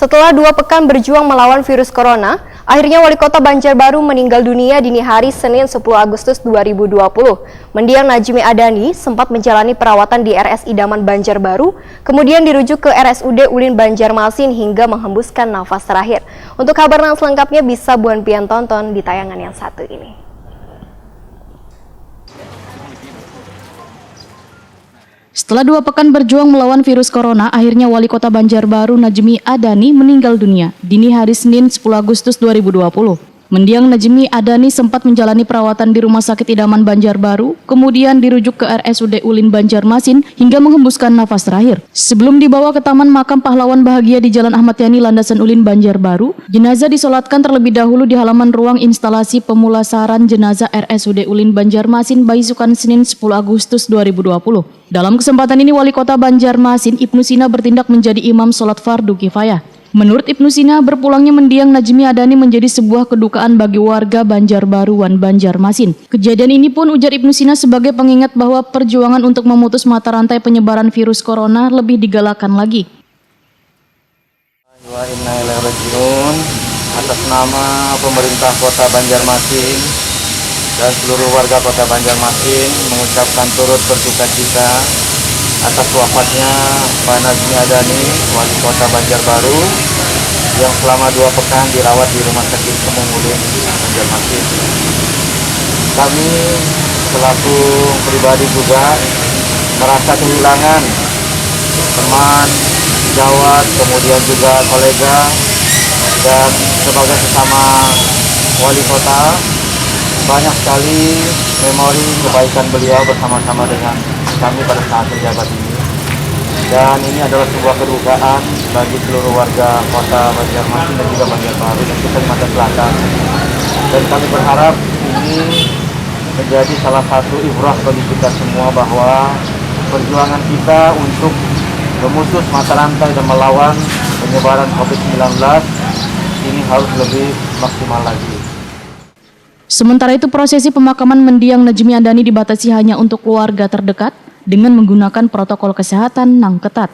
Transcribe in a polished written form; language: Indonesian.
Setelah 2 pekan berjuang melawan virus corona, akhirnya Wali Kota Banjarbaru meninggal dunia dini hari Senin 10 Agustus 2020. Mendiang Najmi Adani sempat menjalani perawatan di RS Idaman Banjarbaru, kemudian dirujuk ke RSUD Ulin Banjarmasin hingga menghembuskan nafas terakhir. Untuk kabar selengkapnya bisa Buan Pian tonton di tayangan yang satu ini. Setelah 2 pekan berjuang melawan virus corona, akhirnya Wali Kota Banjarbaru Najmi Adani meninggal dunia dini hari Senin 10 Agustus 2020. Mendiang Najmi Adani sempat menjalani perawatan di Rumah Sakit Idaman Banjarbaru, kemudian dirujuk ke RSUD Ulin Banjarmasin hingga menghembuskan nafas terakhir. Sebelum dibawa ke Taman Makam Pahlawan Bahagia di Jalan Ahmad Yani, Landasan Ulin Banjarbaru, jenazah disolatkan terlebih dahulu di halaman ruang instalasi pemulasaran jenazah RSUD Ulin Banjarmasin Baisukan Senin 10 Agustus 2020. Dalam kesempatan ini, Wali Kota Banjarmasin Ibnu Sina bertindak menjadi imam sholat fardu kifayah. Menurut Ibnu Sina, berpulangnya mendiang Najmi Adani menjadi sebuah kedukaan bagi warga Banjarbaruan Banjarmasin. Kejadian ini pun ujar Ibnu Sina sebagai pengingat bahwa perjuangan untuk memutus mata rantai penyebaran virus corona lebih digalakan lagi. Atas nama pemerintah Kota Banjarmasin dan seluruh warga Kota Banjarmasin mengucapkan turut berduka cita atas wafatnya Pak Najmi Adani, Wali Kota Banjarbaru, yang selama 2 pekan dirawat di Rumah Sakit Umum Ulin Banjarmasin. Kami selaku pribadi juga merasa kehilangan teman, sejawat, kemudian juga kolega, dan sebagai sesama wali kota, banyak sekali memori kebaikan beliau bersama-sama dengan kami pada saat menjabat ini. Dan ini adalah sebuah kedukaan bagi seluruh warga Kota Banjarmasin dan juga Banjarbaru dan Kalimantan Selatan. Dan kami berharap ini menjadi salah satu ibrah bagi kita semua bahwa perjuangan kita untuk memutus mata rantai dan melawan penyebaran COVID-19 ini harus lebih maksimal lagi. Sementara itu, prosesi pemakaman mendiang Najmi Adani dibatasi hanya untuk keluarga terdekat dengan menggunakan protokol kesehatan yang ketat.